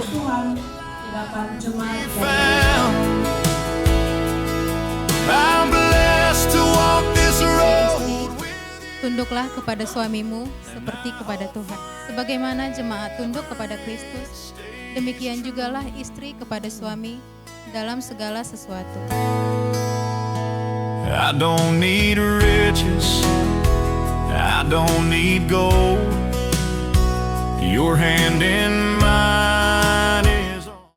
Tuhan di hadapan jemaat. I'm blessed to walk this road. Tunduklah kepada suamimu seperti kepada Tuhan. Sebagaimana jemaat tunduk kepada Kristus, demikian jugalah istri kepada suami dalam segala sesuatu. I don't need riches, I don't need gold. Your hand in mine is on.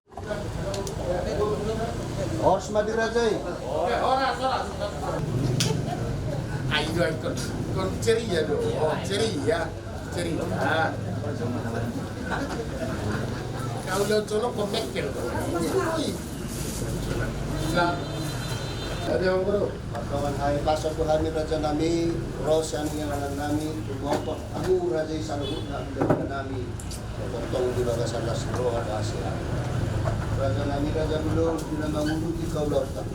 Harus madirajai. Ayo con ceria dong, ceria. Kalau solo pemikir ada yang bro. Kawan hai pasok Tuhan raja nami, ros yang ngalan nami, tumopo aku raja saluhut na udah nami. Potong di bagasan las roh ada asia. Raja nami raja belum bila menguruti kau lautan.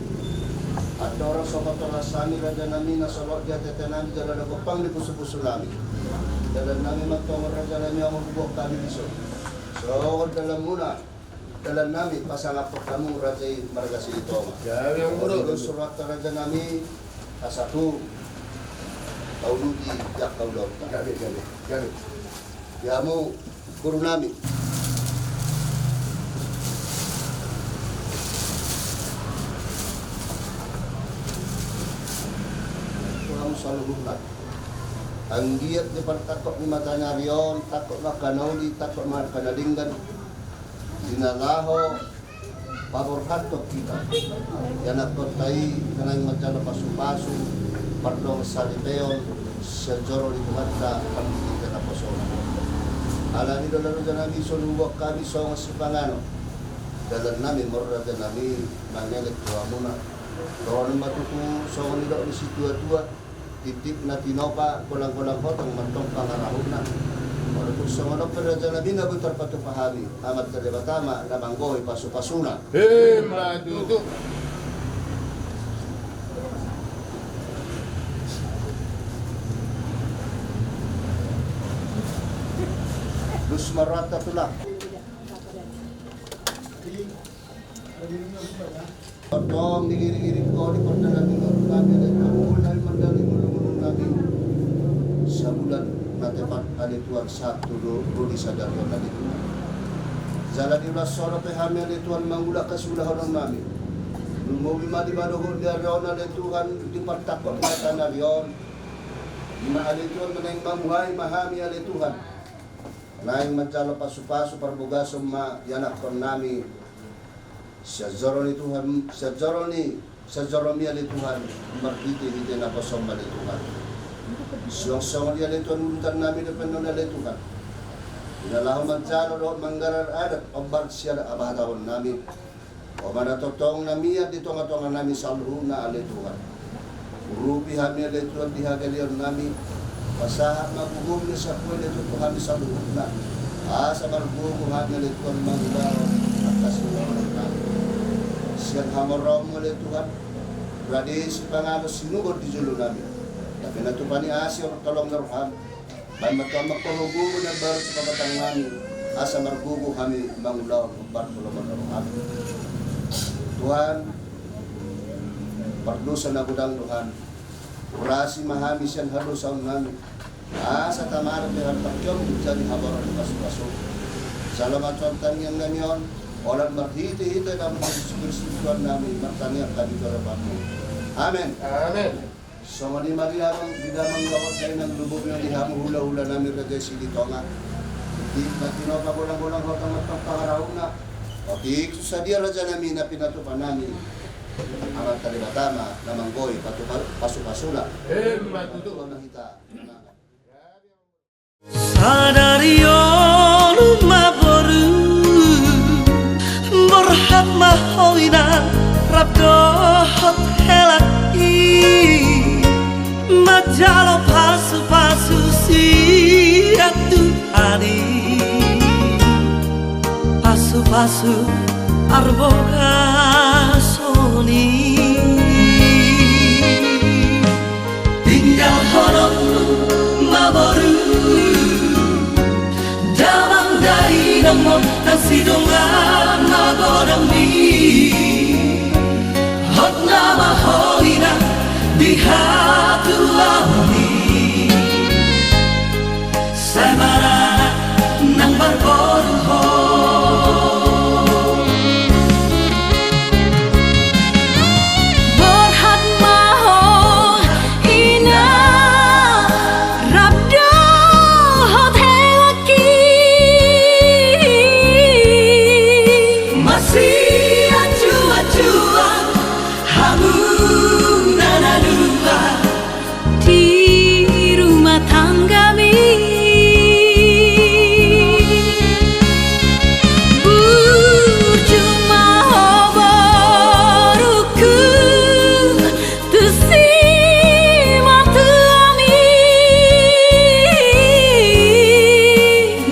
Ada orang sobat rasami raja nami na solok dia tetenan jalan kopang di pusu-pusu nami. Dalam nami matong raja nami yang membuat kami biso. So dalam muna dalam nami pasang apa kamu raja marga silitong. Ya yang bro. Surat raja nami asatu tauluti jak kau lautan. Gali. Yamu guru nami. Saluhullah. Ang giat di takot ni matanya riyon, takot makanauli, takot makanalinggan, dinalaho, paborhato kita. Yan ako tayo, kanang matala pasu-pasu, pardong salipeon, sejoro di kumata, pamilikan na posona. Ala ni doon na namin suluwak kami sa mga sipangano. Dalan namin, morada namin, mangelik tuwa muna. Doon matutu sa mga nila ni si tua-tua, titip na tinopa, kulang-kulang ko, tang mantong pangarahon na. Walaupun sa mga peraja na binabutar patupahami, amat kalibatama, namanggoy, pasu-pasuna. Matutu. Dus marata tulak. Potong digiring-giring ko, di perdalan ng kami, mulai mandali mulung-mulung kami. Sa bulan na tepat alituan Sabtu ruli sadar yon alituan. Zala di ulas soro pehami alituan mangula kasulahan nami. Lumuwi madimadohon di arion alituan di partakot mata na riyon. Lima alituan manang mamuhay mahami alituan. Naing mancalo pasu-pasu parbugasong yanak kon nami. Sejoro ni Tuhan, sejoro mi ali Tuhan, marhiti-hiti na kosong ali Tuhan. Siong-siong ali Tuhan, urutan namin depan nun ali Tuhan. Inalahu mancalo doon manggarar adat, pambar siya na abatahon namin. O manatotong namiya dito nga tonga namin sa luhun na ali Tuhan. Urupi hami ali Tuhan, dihagaliyon namin. Pasahat magugum ni sa kuwan ito Tuhan sa luhun na. Asa marugum hami ali Tuhan manggarar at kasilawan namin. Siyan hamaraw mo ulit Tuhan. Berarti si pangalo sinugod di julo namin. Tapi natupan ni Asya o tolong na rohan. May magpapulugugo na barat sa pabatang namin. Asa margugo kami mangulaw ng partulong na rohan. Tuhan, pardusan na budang Tuhan. Urasi mahami siyan halusaw namin. Asa tamarap niyan pakyong jadi habaran ng kaso-kaso. Salamat sa tangyang nanyon. Orang berhiti-hiti dalam Tuhan namin, martaniak kami karapamu. Amen. Amen. So, mani Maria, di dalam lawat kayo ng lubog na dihamu hula-hula namin rajay silitonga. Di matino pa bulang-bulang hotang matang pangarahon na. O di sa dia raja namin na pinatupan namin. Amat kalibatama na manggoy, pasu-pasula. Matutu. Ang kita. Sadarion maboru Berhat mahoina Rabdohot helaki Majalo pasu-pasu siap Tuhani Pasu-pasu arboga soni Tinggal honor maboru Damang dari mo nang sidungan magorang mi Hot na mahoy na dihatuan ni Sa marana ng barboruho Berhat maho ina rabdo hot hengaki Masih acua-acua hamu nanalua di rumah tangga mi Berjumpa baruku tersimak tuami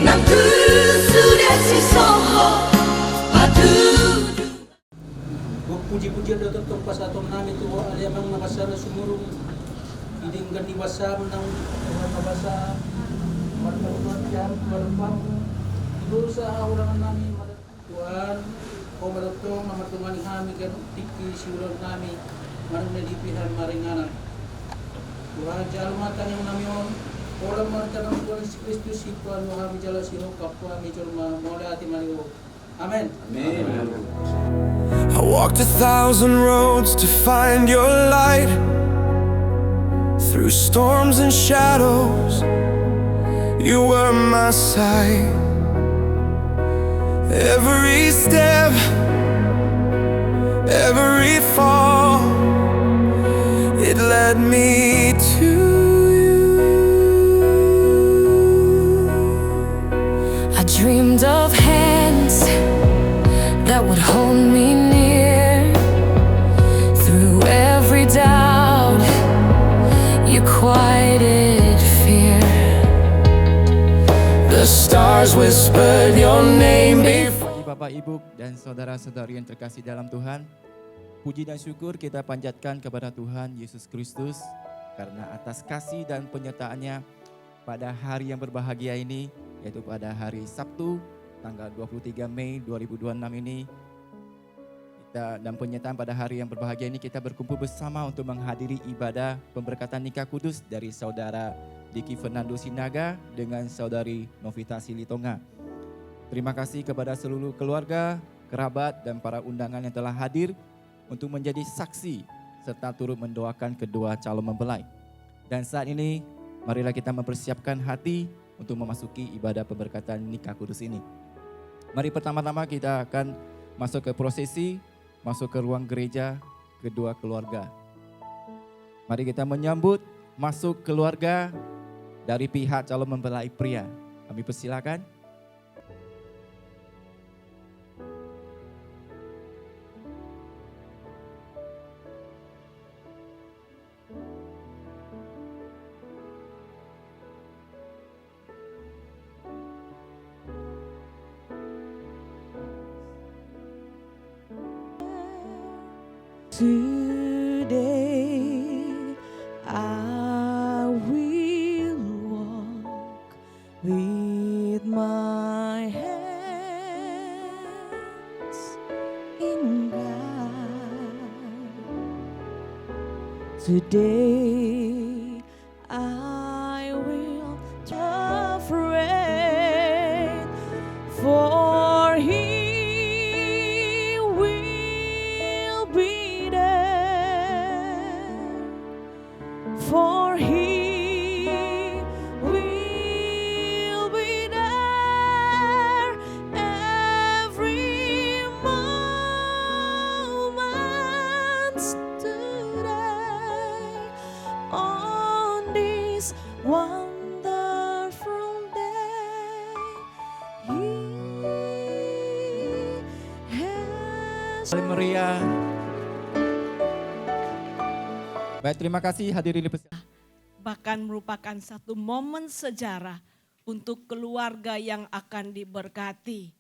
Nang tu sudah si soho patudu Puji-pujian datang tempat satu nami tu aliamang nakasara sumurung hidinggan di wasam nang Tuhan mabasa marmarumat jam marupang dosa orang nami Tuhan kau madatong namatungan kami kan tiki siulang nami marang nadipihan maringanan Tuhan jalan matang yang nami on orang martanang Tuhan Yesus Kristus si Tuhan kami jalan siro kapwa mi jorma mulai hati maliwo amin. I walked 1,000 roads to find your light. Through storms and shadows, you were my sight. Every step, every fall, it led me to you. I dreamed of hands that would hold me near through every doubt. You quieted fear. The stars whispered your name before. Bagi Bapak, Ibu, dan saudara-saudari yang terkasih dalam Tuhan, puji dan syukur kita panjatkan kepada Tuhan Yesus Kristus karena atas kasih dan penyertaannya pada hari yang berbahagia ini, yaitu pada hari Sabtu, tanggal 23 Mei 2026 ini. Dan penyertaan pada hari yang berbahagia ini kita berkumpul bersama untuk menghadiri ibadah pemberkatan nikah kudus dari saudara Diki Fernando Sinaga dengan saudari Novita Silitonga. Terima kasih kepada seluruh keluarga, kerabat dan para undangan yang telah hadir untuk menjadi saksi serta turut mendoakan kedua calon mempelai. Dan saat ini marilah kita mempersiapkan hati untuk memasuki ibadah pemberkatan nikah kudus ini. Mari pertama-tama kita akan masuk ke prosesi, masuk ke ruang gereja kedua keluarga. Mari kita menyambut masuk keluarga dari pihak calon mempelai pria. Kami persilakan. Today I will walk with my hands in God. Today I will not afraid, for He will be there. For He will be there every moment today on this wonderful day. He has Paling meriah. Baik, terima kasih hadirin bahkan merupakan satu momen sejarah untuk keluarga yang akan diberkati.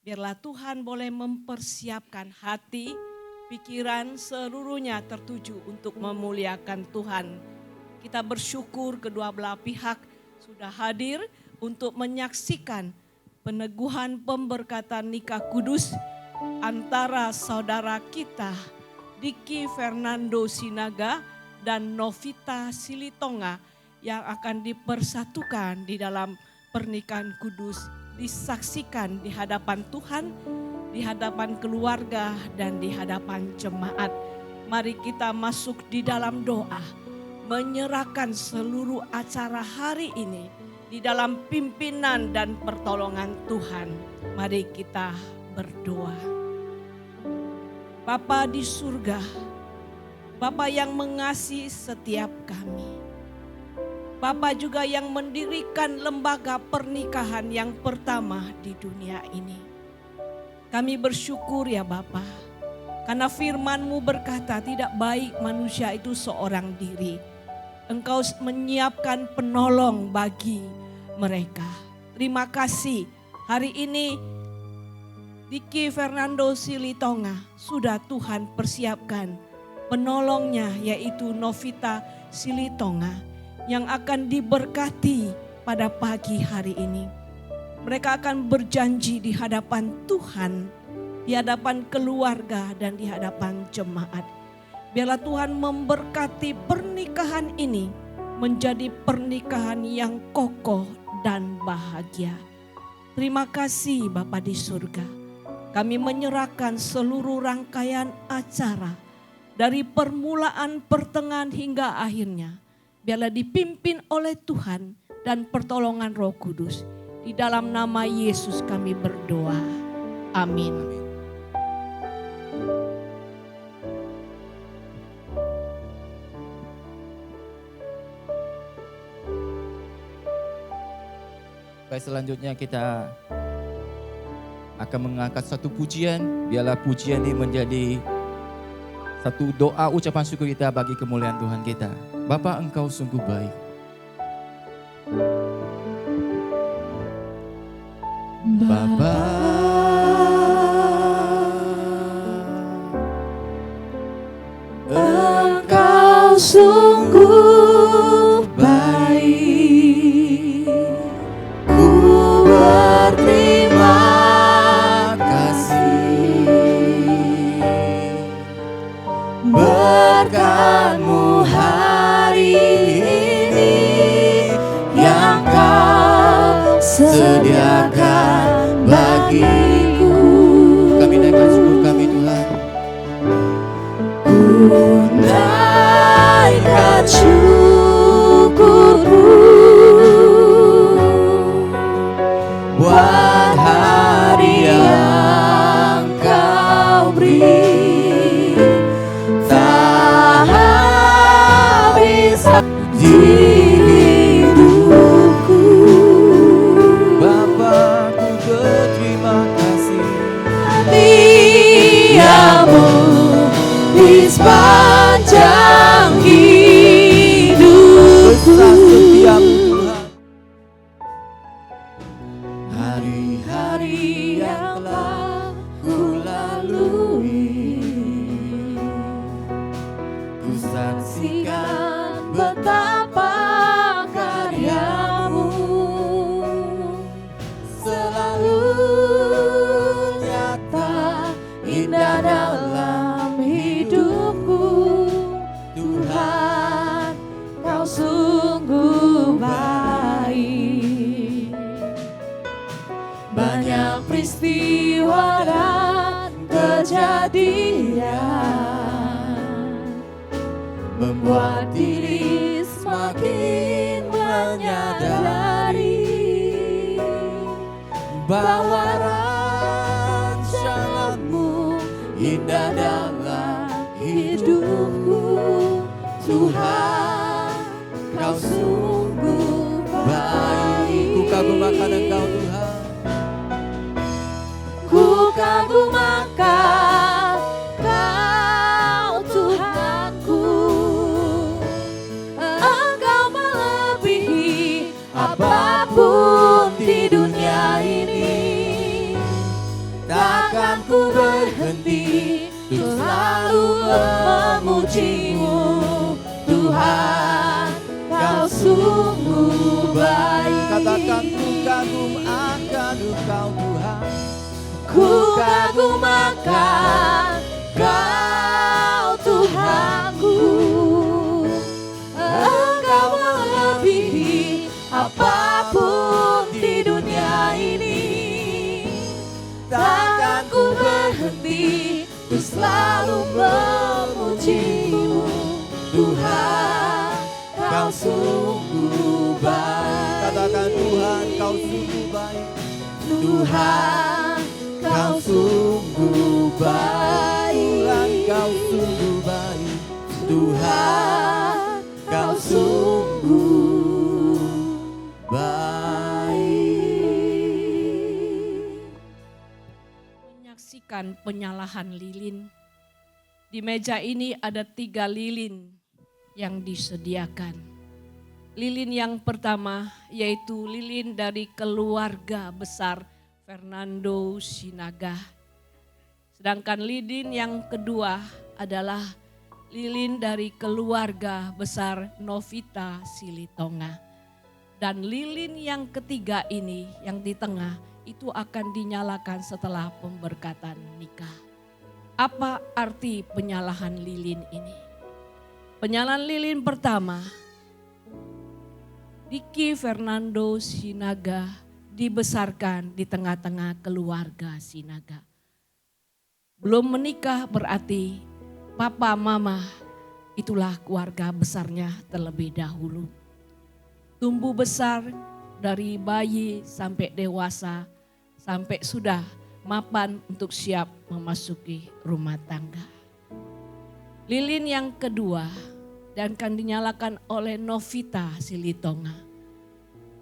Biarlah Tuhan boleh mempersiapkan hati, pikiran seluruhnya tertuju untuk memuliakan Tuhan. Kita bersyukur kedua belah pihak sudah hadir untuk menyaksikan peneguhan pemberkatan nikah kudus antara saudara kita Diki Fernando Sinaga dan Novita Silitonga yang akan dipersatukan di dalam pernikahan kudus, disaksikan di hadapan Tuhan, di hadapan keluarga, dan di hadapan jemaat. Mari kita masuk di dalam doa, menyerahkan seluruh acara hari ini di dalam pimpinan dan pertolongan Tuhan. Mari kita berdoa. Bapa di surga, Bapa yang mengasihi setiap kami. Bapa juga yang mendirikan lembaga pernikahan yang pertama di dunia ini. Kami bersyukur ya Bapa, karena firman-Mu berkata tidak baik manusia itu seorang diri. Engkau menyiapkan penolong bagi mereka. Terima kasih hari ini Diki Fernando Silitonga sudah Tuhan persiapkan penolongnya, yaitu Novita Silitonga yang akan diberkati pada pagi hari ini. Mereka akan berjanji di hadapan Tuhan, di hadapan keluarga, dan di hadapan jemaat. Biarlah Tuhan memberkati pernikahan ini menjadi pernikahan yang kokoh dan bahagia. Terima kasih Bapa di surga. Kami menyerahkan seluruh rangkaian acara dari permulaan, pertengahan hingga akhirnya. Biarlah dipimpin oleh Tuhan dan pertolongan Roh Kudus. Di dalam nama Yesus kami berdoa. Amin. Baik, selanjutnya kita akan mengangkat satu pujian. Biarlah pujian ini menjadi satu doa ucapan syukur kita bagi kemuliaan Tuhan kita. Bapa, Engkau sungguh baik. Bapa, Engkau sungguh baik. Ku berterima berkat-Mu hari ini yang Kau sediakan bagiku. Kami naikkan syukur kami Tuhan. Ku naikkan syukurku buat hari yang Kau beri. Di hidupku, Bapa, ku berterima kasih. Setiamu di sepanjang hidupku. Besar setiamu Tuhan. Hari-hari yang telah ku lalui, ku saksikan betapa karya-Mu selalu nyata, indah dalam hidupku. Tuhan, Kau sungguh baik. Banyak peristiwa dan kejadian membuat diri semakin menyadari bahwa rancangan-Mu indah dalam hidupku. Tuhan, Kau sungguh baik. Ku kagum akan Engkau Tuhan. Ku kagum akan Kau Tuhanku. Engkau melebihi apapun di dunia ini. Takkan ku berhenti untuk selalu memuji-Mu. Tuhan, Kau sungguh baik. Katakan ku kagum akan Engkau Ku kagumkan Kau Tuhanku, Engkau melebihi apapun di dunia ini. Takkan ku berhenti, ku selalu memujimu. Tuhan, Kau sungguh baik. Katakan Tuhan, Kau sungguh baik. Tuhan, Kau sungguh baik. Tuhan, Kau sungguh baik. Tuhan, Kau sungguh baik. Menyaksikan penyalahan lilin. Di meja ini ada 3 lilin yang disediakan. Lilin yang pertama yaitu lilin dari keluarga besar Fernando Sinaga. Sedangkan lilin yang kedua adalah lilin dari keluarga besar Novita Silitonga. Dan lilin yang ketiga ini yang di tengah itu akan dinyalakan setelah pemberkatan nikah. Apa arti penyalahan lilin ini? Penyalahan lilin pertama, Diki Fernando Sinaga dibesarkan di tengah-tengah keluarga Sinaga. Belum menikah berarti papa mama itulah keluarga besarnya terlebih dahulu. Tumbuh besar dari bayi sampai dewasa, sampai sudah mapan untuk siap memasuki rumah tangga. Lilin yang kedua dan akan dinyalakan oleh Novita Silitonga.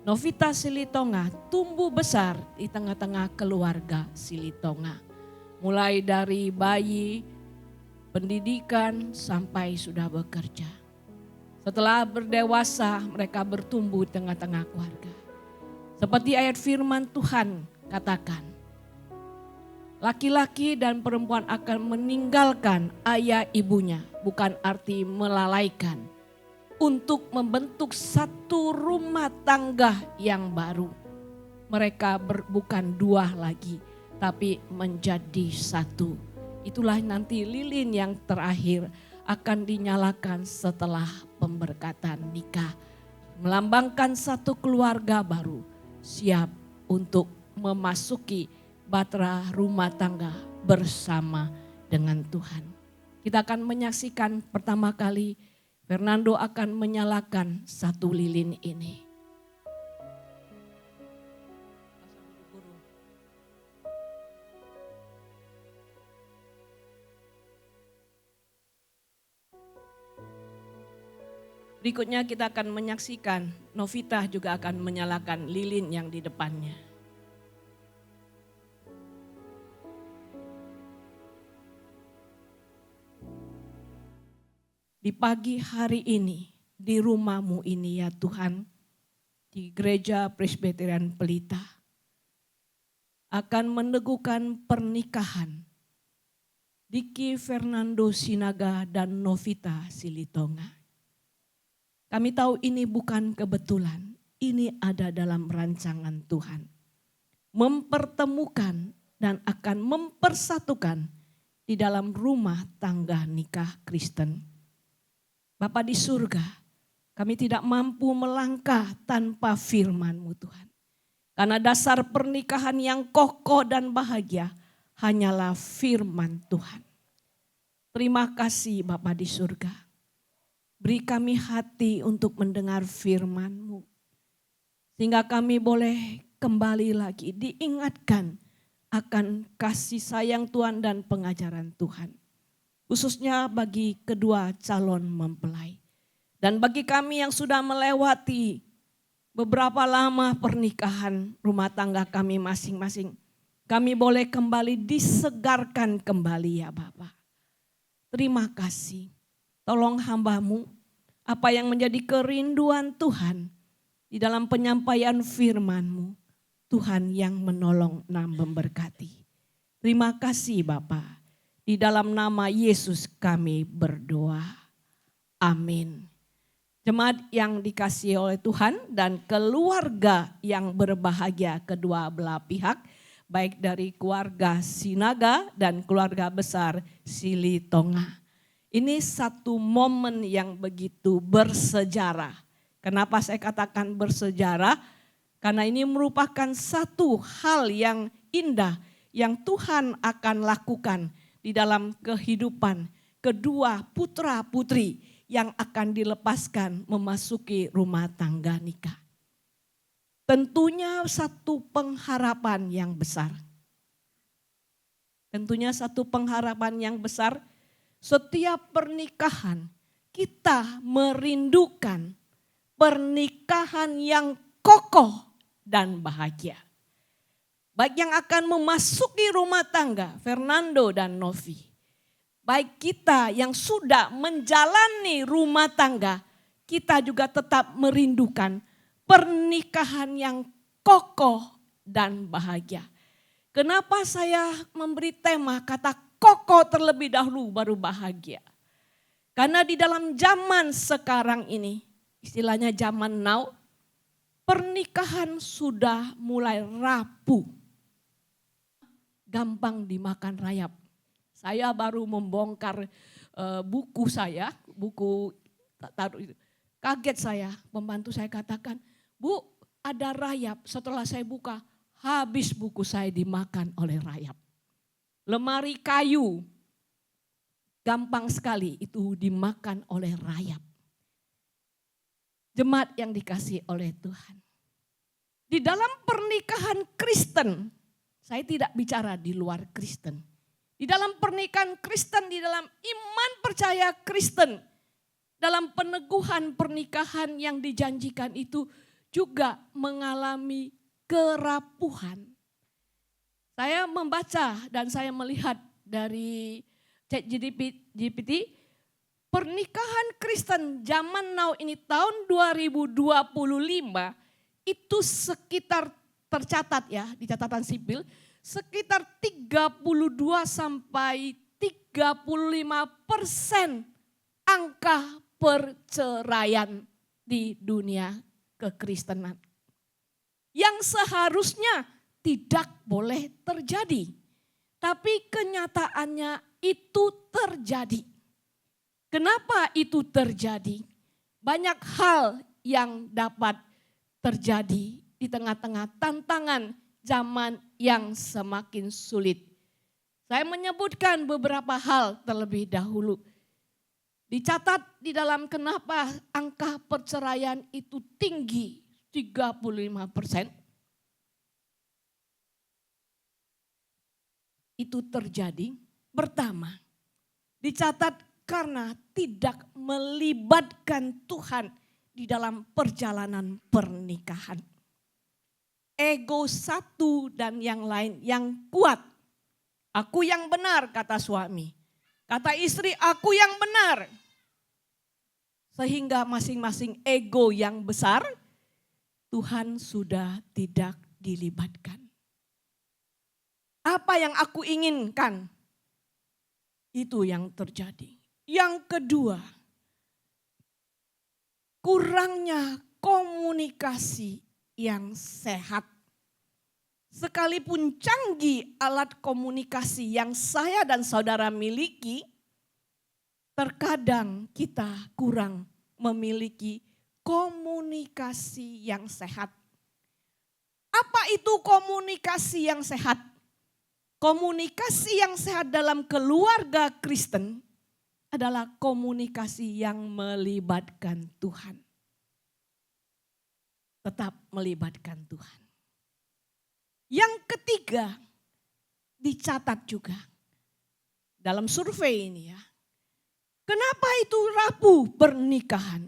Novita Silitonga tumbuh besar di tengah-tengah keluarga Silitonga. Mulai dari bayi, pendidikan sampai sudah bekerja. Setelah berdewasa mereka bertumbuh di tengah-tengah keluarga. Seperti ayat firman Tuhan katakan, laki-laki dan perempuan akan meninggalkan ayah ibunya, bukan arti melalaikan, untuk membentuk satu rumah tangga yang baru. Mereka bukan 2 lagi, tapi menjadi 1. Itulah nanti lilin yang terakhir akan dinyalakan setelah pemberkatan nikah. Melambangkan satu keluarga baru, siap untuk memasuki bahtera rumah tangga bersama dengan Tuhan. Kita akan menyaksikan pertama kali Fernando akan menyalakan satu lilin ini. Berikutnya kita akan menyaksikan Novita juga akan menyalakan lilin yang di depannya. Di pagi hari ini, di rumahmu ini ya Tuhan, di Gereja Presbyterian Pelita, akan meneguhkan pernikahan Diki Fernando Sinaga dan Novita Silitonga. Kami tahu ini bukan kebetulan, ini ada dalam rancangan Tuhan. Mempertemukan dan akan mempersatukan di dalam rumah tangga nikah Kristen. Bapa di surga, kami tidak mampu melangkah tanpa firman-Mu Tuhan. Karena dasar pernikahan yang kokoh dan bahagia hanyalah firman Tuhan. Terima kasih Bapa di surga. Beri kami hati untuk mendengar firman-Mu. Sehingga kami boleh kembali lagi diingatkan akan kasih sayang Tuhan dan pengajaran Tuhan. Khususnya bagi kedua calon mempelai. Dan bagi kami yang sudah melewati beberapa lama pernikahan rumah tangga kami masing-masing. Kami boleh kembali disegarkan kembali ya Bapak. Terima kasih. Tolong hamba-Mu apa yang menjadi kerinduan Tuhan di dalam penyampaian firman-Mu. Tuhan yang menolong dan memberkati. Terima kasih Bapak. Di dalam nama Yesus kami berdoa. Amin. Jemaat yang dikasihi oleh Tuhan dan keluarga yang berbahagia kedua belah pihak. baik dari keluarga Sinaga dan keluarga besar Silitonga. Ini satu momen yang begitu bersejarah. Kenapa saya katakan bersejarah? Karena ini merupakan satu hal yang indah yang Tuhan akan lakukan di dalam kehidupan kedua putra-putri yang akan dilepaskan memasuki rumah tangga nikah. Tentunya satu pengharapan yang besar. Tentunya satu pengharapan yang besar. Setiap pernikahan kita merindukan pernikahan yang kokoh dan bahagia. Baik yang akan memasuki rumah tangga, Fernando dan Novi. Baik kita yang sudah menjalani rumah tangga, kita juga tetap merindukan pernikahan yang kokoh dan bahagia. Kenapa saya memberi tema kata kokoh terlebih dahulu baru bahagia? Karena di dalam zaman sekarang ini, istilahnya zaman now, pernikahan sudah mulai rapuh. Gampang dimakan rayap. Saya baru membongkar buku saya, buku taruh itu. Kaget saya, pembantu saya katakan, "Bu, ada rayap." Setelah saya buka, habis buku saya dimakan oleh rayap. Lemari kayu, gampang sekali itu dimakan oleh rayap. Jemaat yang dikasihi oleh Tuhan. Di dalam pernikahan Kristen, saya tidak bicara di luar Kristen. Di dalam pernikahan Kristen, di dalam iman percaya Kristen, dalam peneguhan pernikahan yang dijanjikan itu juga mengalami kerapuhan. Saya membaca dan saya melihat dari ChatGPT, pernikahan Kristen zaman now ini tahun 2025 itu sekitar tercatat ya di catatan sipil sekitar 32 sampai 35% angka perceraian di dunia kekristenan. Yang seharusnya tidak boleh terjadi. Tapi kenyataannya itu terjadi. Kenapa itu terjadi? Banyak hal yang dapat terjadi di tengah-tengah tantangan zaman yang semakin sulit. Saya menyebutkan beberapa hal terlebih dahulu. Dicatat di dalam kenapa angka perceraian itu tinggi 35%. Itu terjadi pertama dicatat karena tidak melibatkan Tuhan di dalam perjalanan pernikahan. Ego satu dan yang lain yang kuat. Aku yang benar kata suami. Kata istri aku yang benar. Sehingga masing-masing ego yang besar Tuhan sudah tidak dilibatkan. Apa yang aku inginkan itu yang terjadi. Yang kedua, kurangnya komunikasi yang sehat. Sekalipun canggih alat komunikasi yang saya dan saudara miliki, terkadang kita kurang memiliki komunikasi yang sehat. Apa itu komunikasi yang sehat? Komunikasi yang sehat dalam keluarga Kristen adalah komunikasi yang melibatkan Tuhan. Tetap melibatkan Tuhan. Yang ketiga, dicatat juga dalam survei ini ya. Kenapa itu rapuh pernikahan?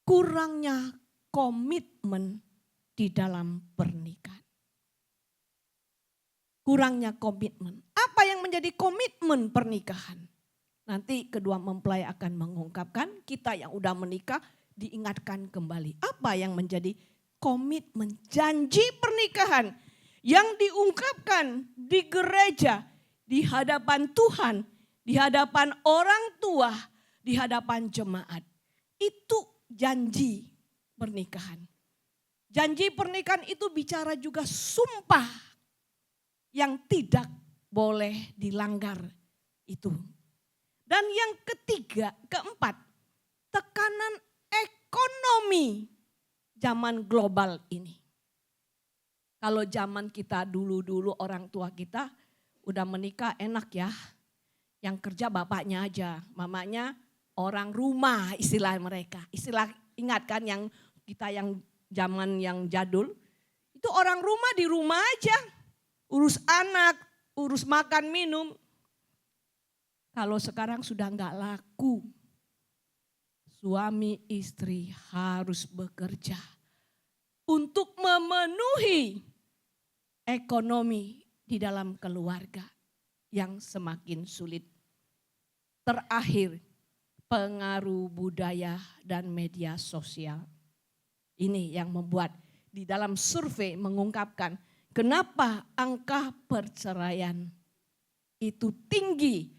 Kurangnya komitmen di dalam pernikahan. Kurangnya komitmen. Apa yang menjadi komitmen pernikahan? Nanti kedua mempelai akan mengungkapkan, kita yang udah menikah diingatkan kembali. Apa yang menjadi komitmen janji pernikahan yang diungkapkan di gereja, di hadapan Tuhan, di hadapan orang tua, di hadapan jemaat. Itu janji pernikahan. Janji pernikahan itu bicara juga sumpah yang tidak boleh dilanggar itu. Dan yang keempat, tekanan ekonomi zaman global ini. Kalau zaman kita dulu orang tua kita udah menikah enak ya. Yang kerja bapaknya aja, mamanya orang rumah istilah mereka. Istilah ingat kan yang kita yang zaman yang jadul. Itu orang rumah di rumah aja. Urus anak, urus makan minum. Kalau sekarang sudah enggak laku. Suami istri harus bekerja untuk memenuhi ekonomi di dalam keluarga yang semakin sulit. Terakhir, pengaruh budaya dan media sosial. Ini yang membuat di dalam survei mengungkapkan kenapa angka perceraian itu tinggi,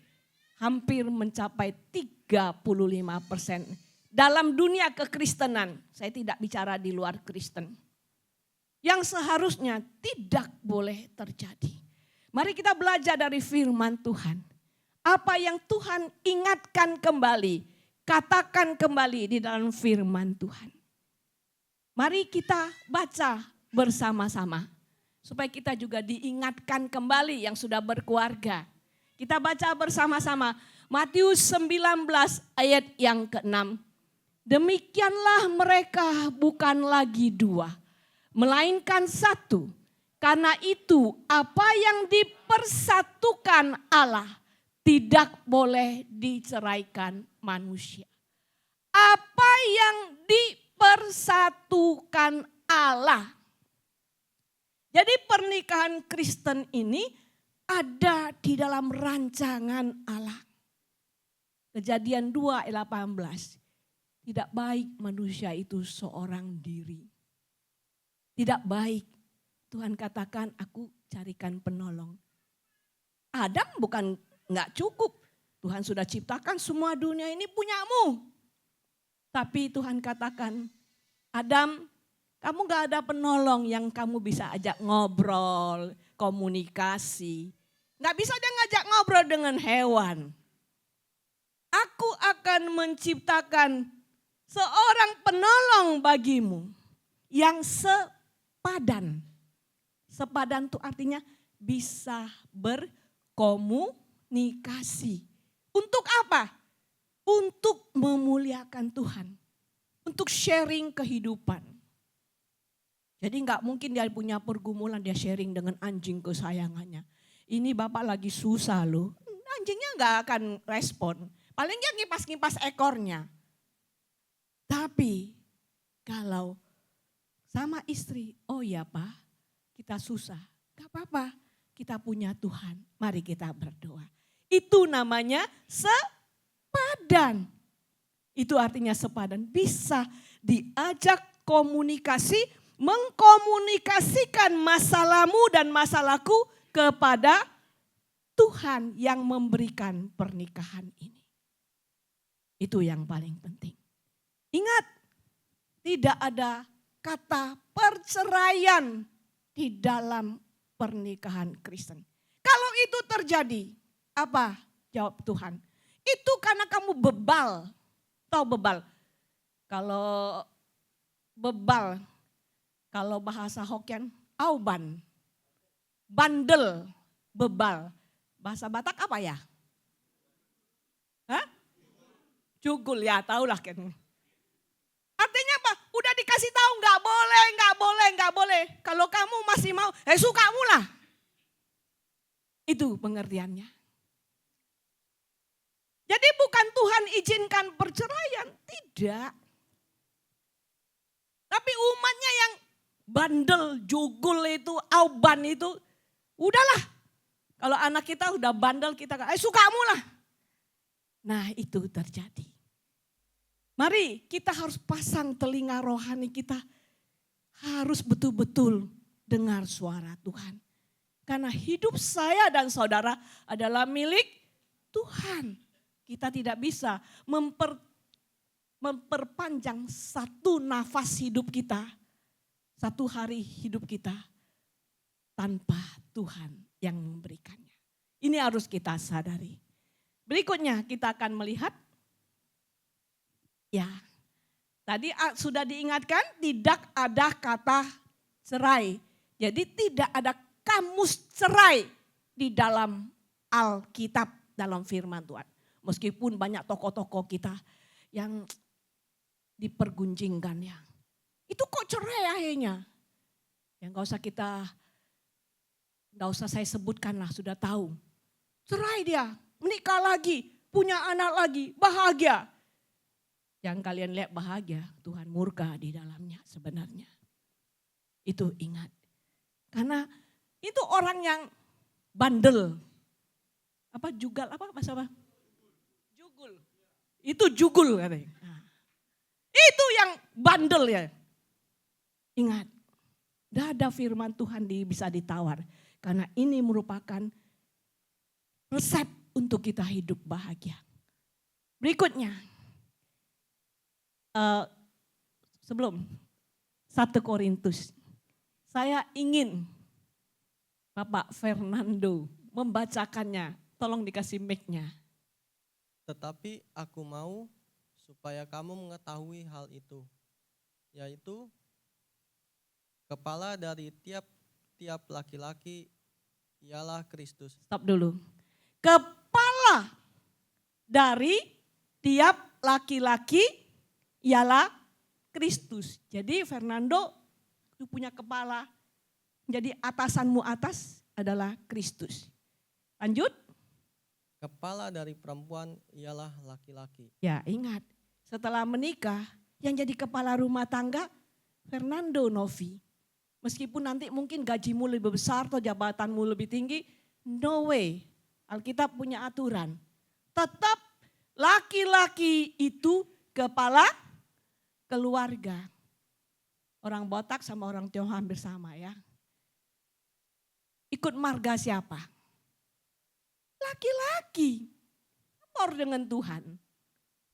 hampir mencapai 35%. Dalam dunia kekristenan, saya tidak bicara di luar Kristen. Yang seharusnya tidak boleh terjadi. Mari kita belajar dari firman Tuhan. Apa yang Tuhan ingatkan kembali, katakan kembali di dalam firman Tuhan. Mari kita baca bersama-sama. Supaya kita juga diingatkan kembali yang sudah berkeluarga. Kita baca bersama-sama Matius 19 ayat yang ke-6. Demikianlah mereka bukan lagi dua, melainkan satu. Karena itu apa yang dipersatukan Allah tidak boleh diceraikan manusia. Apa yang dipersatukan Allah. Jadi pernikahan Kristen ini ada di dalam rancangan Allah. Kejadian 2 ayat 18. Tidak baik manusia itu seorang diri. Tidak baik. Tuhan katakan aku carikan penolong. Adam bukan enggak cukup. Tuhan sudah ciptakan semua dunia ini punyamu. Tapi Tuhan katakan, Adam, kamu gak ada penolong yang kamu bisa ajak ngobrol, komunikasi. Gak bisa dia ngajak ngobrol dengan hewan. Aku akan menciptakan seorang penolong bagimu yang sepadan. Sepadan itu artinya bisa berkomunikasi. Untuk apa? Untuk memuliakan Tuhan. Untuk sharing kehidupan. Jadi nggak mungkin dia punya pergumulan dia sharing dengan anjing kesayangannya. Ini bapak lagi susah loh. Anjingnya nggak akan respon. Paling dia ngipas-ngipas ekornya. Tapi kalau sama istri, oh ya pak, kita susah. Gak apa-apa, kita punya Tuhan. Mari kita berdoa. Itu namanya sepadan. Itu artinya sepadan. Bisa diajak komunikasi, mengkomunikasikan masalahmu dan masalahku kepada Tuhan yang memberikan pernikahan ini. Itu yang paling penting. Ingat, tidak ada kata perceraian di dalam pernikahan Kristen. Kalau itu terjadi, apa jawab Tuhan? Itu karena kamu bebal. Tahu bebal? Kalau bebal, kalau bahasa Hokkien, auban. Bandel, bebal. Bahasa Batak apa ya? Hah? Cugul ya, tahulah kan. Artinya apa? Udah dikasih tahu nggak boleh, nggak boleh, nggak boleh. Kalau kamu masih mau, sukamu lah. Itu pengertiannya. Jadi bukan Tuhan izinkan perceraian, tidak. Tapi umatnya yang bandel, jugul itu, auban itu, udahlah. Kalau anak kita udah bandel, kita sukamu lah. Nah itu terjadi. Mari kita harus pasang telinga rohani kita. Harus betul-betul dengar suara Tuhan. Karena hidup saya dan saudara adalah milik Tuhan. Kita tidak bisa memperpanjang satu nafas hidup kita. Satu hari hidup kita tanpa Tuhan yang memberikannya. Ini harus kita sadari. Berikutnya kita akan melihat, ya tadi sudah diingatkan tidak ada kata cerai. Jadi tidak ada kamus cerai di dalam Alkitab, dalam firman Tuhan. Meskipun banyak tokoh-tokoh kita yang dipergunjingkan ya. Itu kok cerai akhirnya? Ya gak usah saya sebutkan lah, sudah tahu. Cerai dia, menikah lagi, punya anak lagi, bahagia. Yang kalian lihat bahagia, Tuhan murka di dalamnya sebenarnya. Itu ingat. Karena itu orang yang bandel. Jugal, bahasa apa? Jugul. Itu jugul katanya. Nah, itu yang bandel ya. Ingat, tidak ada firman Tuhan bisa ditawar. Karena ini merupakan resep untuk kita hidup bahagia. Berikutnya, sebelum 1 Korintus, saya ingin Bapak Fernando membacakannya. Tolong dikasih mic-nya. Tetapi aku mau supaya kamu mengetahui hal itu, yaitu kepala dari tiap laki-laki ialah Kristus. Stop dulu. Kepala dari tiap laki-laki ialah Kristus. Jadi Fernando itu punya kepala. Jadi atasanmu atas adalah Kristus. Lanjut. Kepala dari perempuan ialah laki-laki. Ya ingat, setelah menikah yang jadi kepala rumah tangga Fernando Novi. Meskipun nanti mungkin gajimu lebih besar atau jabatanmu lebih tinggi, no way. Alkitab punya aturan. Tetap laki-laki itu kepala keluarga. Orang botak sama orang Tionghoa hampir sama ya. Ikut marga siapa? Laki-laki. Amor dengan Tuhan.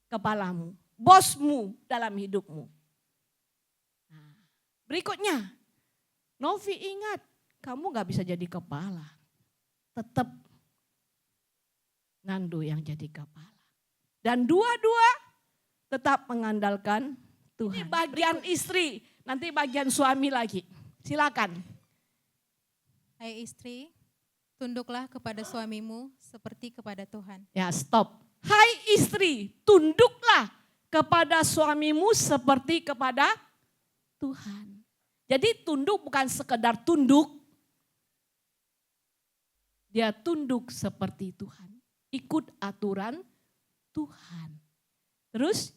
Kepalamu, bosmu dalam hidupmu. Nah, berikutnya, Novi ingat, kamu gak bisa jadi kepala. Tetap Nando yang jadi kepala. Dan dua-dua tetap mengandalkan Tuhan. Ini bagian istri, nanti bagian suami lagi. Silakan. Hai istri, tunduklah kepada suamimu seperti kepada Tuhan. Ya stop. Hai istri, tunduklah kepada suamimu seperti kepada Tuhan. Jadi tunduk bukan sekedar tunduk. Dia tunduk seperti Tuhan. Ikut aturan Tuhan. Terus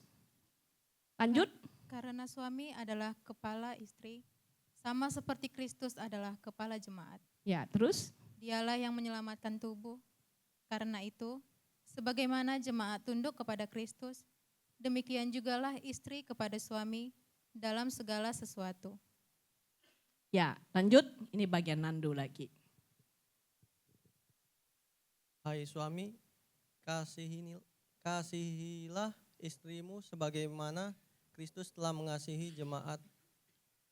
lanjut. Karena suami adalah kepala istri, sama seperti Kristus adalah kepala jemaat. Ya terus. Dialah yang menyelamatkan tubuh. Karena itu, sebagaimana jemaat tunduk kepada Kristus, demikian jugalah istri kepada suami dalam segala sesuatu. Ya lanjut, ini bagian Nando lagi. Hai suami, kasihilah istrimu sebagaimana Kristus telah mengasihi jemaat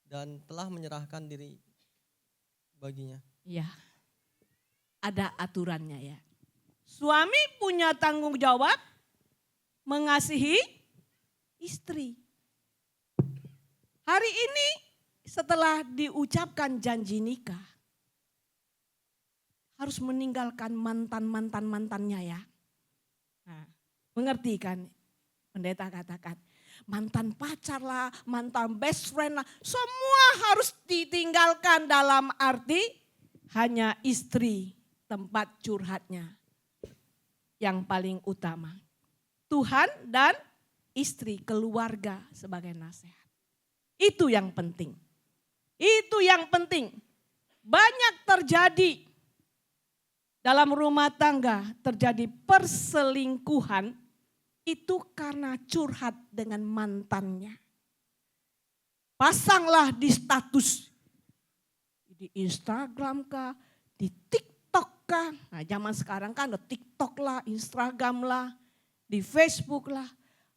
dan telah menyerahkan diri baginya. Ya, ada aturannya ya. Suami punya tanggung jawab mengasihi istri. Hari ini setelah diucapkan janji nikah, harus meninggalkan mantannya ya. Nah, mengerti kan? Pendeta katakan, mantan pacar lah, mantan best friend lah, semua harus ditinggalkan dalam arti hanya istri tempat curhatnya yang paling utama. Tuhan dan istri, keluarga sebagai nasihat. Itu yang penting. Itu yang penting. Banyak terjadi dalam rumah tangga, terjadi perselingkuhan itu karena curhat dengan mantannya. Pasanglah di status, di Instagram kah, di TikTok kah. Nah zaman sekarang kan ada TikTok lah, Instagram lah, di Facebook lah.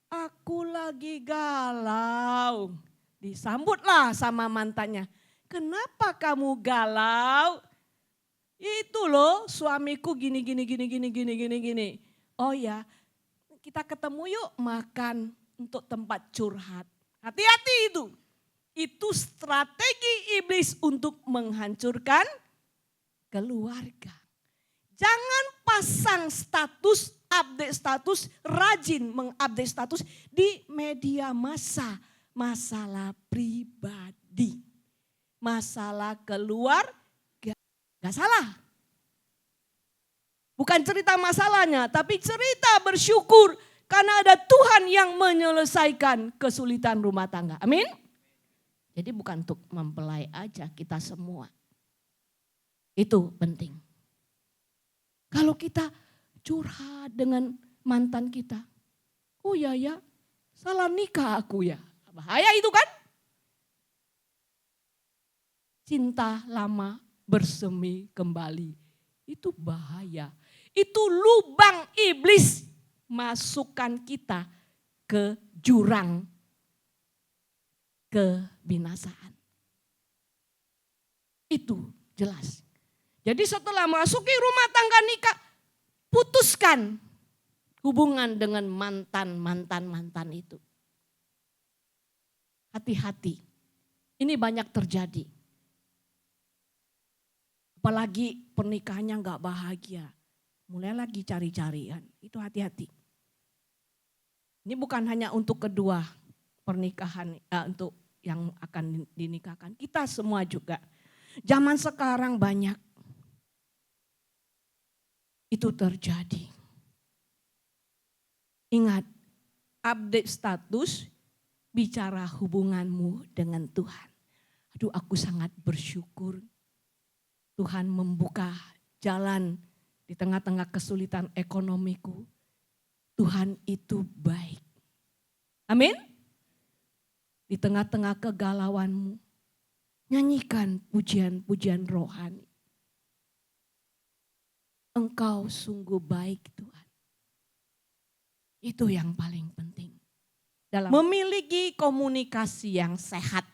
Aku lagi galau. Disambutlah sama mantannya. Kenapa kamu galau? Itu loh suamiku gini. Oh ya, kita ketemu yuk makan untuk tempat curhat. Hati-hati itu. Itu strategi iblis untuk menghancurkan keluarga. Jangan pasang status, update status, rajin mengupdate status di media massa. Masalah pribadi. Masalah keluarga. Gak salah. Bukan cerita masalahnya, tapi cerita bersyukur karena ada Tuhan yang menyelesaikan kesulitan rumah tangga. Amin. Jadi bukan untuk mempelai aja, kita semua. Itu penting. Kalau kita curhat dengan mantan kita. Oh ya, salah nikah aku ya. Bahaya itu kan. Cinta lama bersemi kembali. Itu bahaya. Itu lubang iblis masukkan kita ke jurang kebinasaan. Itu jelas. Jadi setelah masuki rumah tangga nikah, putuskan hubungan dengan mantan itu. Hati-hati. Ini banyak terjadi. Apalagi pernikahannya gak bahagia. Mulai lagi cari-carian. Itu hati-hati. Ini bukan hanya untuk kedua pernikahan, untuk yang akan dinikahkan. Kita semua juga. Zaman sekarang banyak. Itu terjadi. Ingat, update status, bicara hubunganmu dengan Tuhan. Aduh, aku sangat bersyukur. Tuhan membuka jalan di tengah-tengah kesulitan ekonomiku. Tuhan itu baik. Amin. Di tengah-tengah kegalauanmu, nyanyikan pujian-pujian rohani. Engkau sungguh baik Tuhan. Itu yang paling penting. Dalam memiliki komunikasi yang sehat.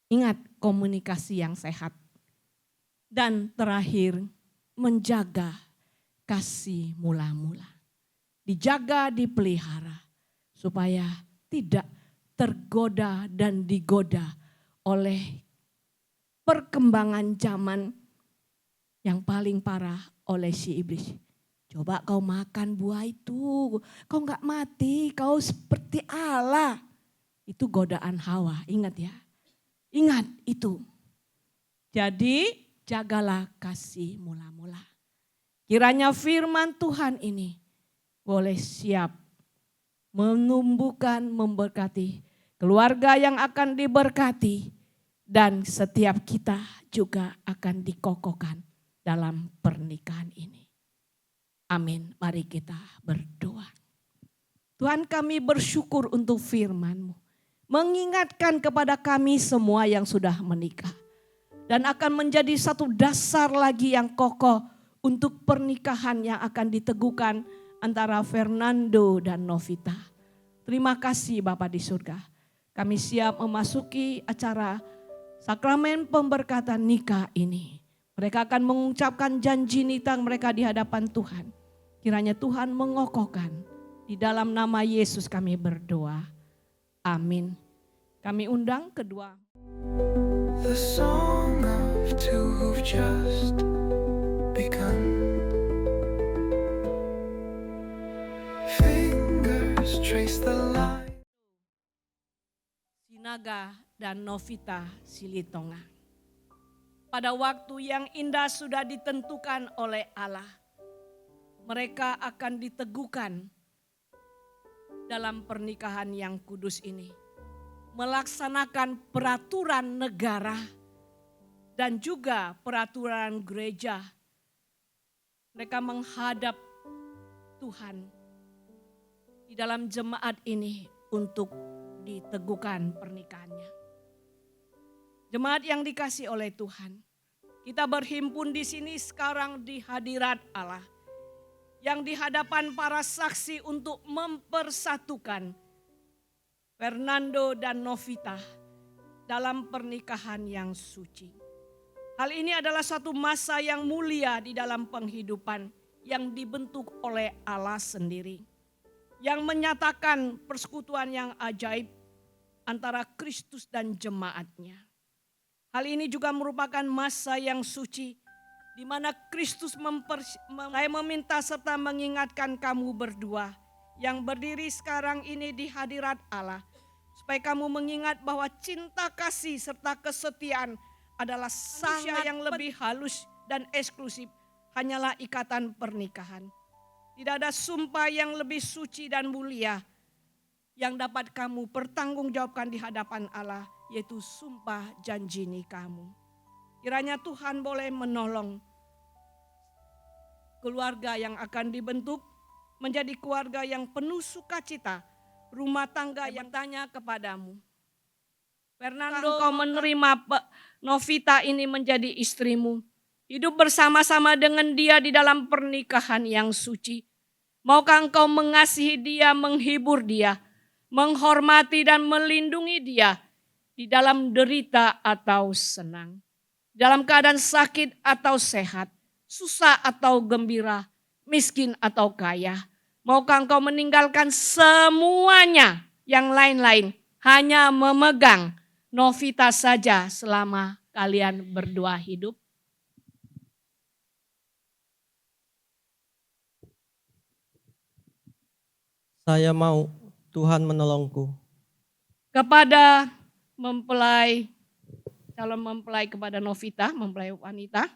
Ingat, komunikasi yang sehat. Dan terakhir, menjaga kasih mula-mula. Dijaga, dipelihara. Supaya tidak tergoda dan digoda oleh perkembangan zaman yang paling parah oleh si iblis. Coba kau makan buah itu, kau gak mati, kau seperti Allah. Itu godaan Hawa, ingat ya. Ingat itu. Jadi jagalah kasih mula-mula. Kiranya firman Tuhan ini boleh siap menumbuhkan, memberkati keluarga yang akan diberkati. Dan setiap kita juga akan dikokohkan dalam pernikahan ini. Amin. Mari kita berdoa. Tuhan, kami bersyukur untuk firman-Mu. Mengingatkan kepada kami semua yang sudah menikah. Dan akan menjadi satu dasar lagi yang kokoh untuk pernikahan yang akan diteguhkan antara Fernando dan Novita. Terima kasih Bapa di surga. Kami siap memasuki acara sakramen pemberkatan nikah ini. Mereka akan mengucapkan janji nikah mereka di hadapan Tuhan. Kiranya Tuhan mengokohkan. Di dalam nama Yesus kami berdoa. Amin. Kami undang kedua. The song of two who've just begun. Fingers trace the line. Sinaga dan Novita Silitonga. Pada waktu yang indah sudah ditentukan oleh Allah. Mereka akan diteguhkan dalam pernikahan yang kudus ini. Melaksanakan peraturan negara dan juga peraturan gereja. Mereka menghadap Tuhan di dalam jemaat ini untuk diteguhkan pernikahannya. Jemaat yang dikasihi oleh Tuhan, kita berhimpun di sini sekarang di hadirat Allah. Yang di hadapan para saksi untuk mempersatukan Fernando dan Novita dalam pernikahan yang suci. Hal ini adalah suatu masa yang mulia di dalam penghidupan yang dibentuk oleh Allah sendiri. Yang menyatakan persekutuan yang ajaib antara Kristus dan jemaatnya. Hal ini juga merupakan masa yang suci di mana Kristus meminta serta mengingatkan kamu berdua yang berdiri sekarang ini di hadirat Allah, supaya kamu mengingat bahwa cinta kasih serta kesetiaan adalah sangat yang lebih halus dan eksklusif, hanyalah ikatan pernikahan. Tidak ada sumpah yang lebih suci dan mulia yang dapat kamu pertanggungjawabkan di hadapan Allah, yaitu sumpah janji nikahmu. Kiranya Tuhan boleh menolong keluarga yang akan dibentuk menjadi keluarga yang penuh sukacita, rumah tangga yang tanya kepadamu. Fernando, kau menerima Novita ini menjadi istrimu, hidup bersama-sama dengan dia di dalam pernikahan yang suci. Maukah engkau mengasihi dia, menghibur dia, menghormati dan melindungi dia di dalam derita atau senang, dalam keadaan sakit atau sehat, susah atau gembira, miskin atau kaya. Maukah engkau meninggalkan semuanya yang lain-lain, hanya memegang Novita saja selama kalian berdua hidup? Saya mau, Tuhan menolongku. Kepada calon mempelai kepada Novita, mempelai wanita.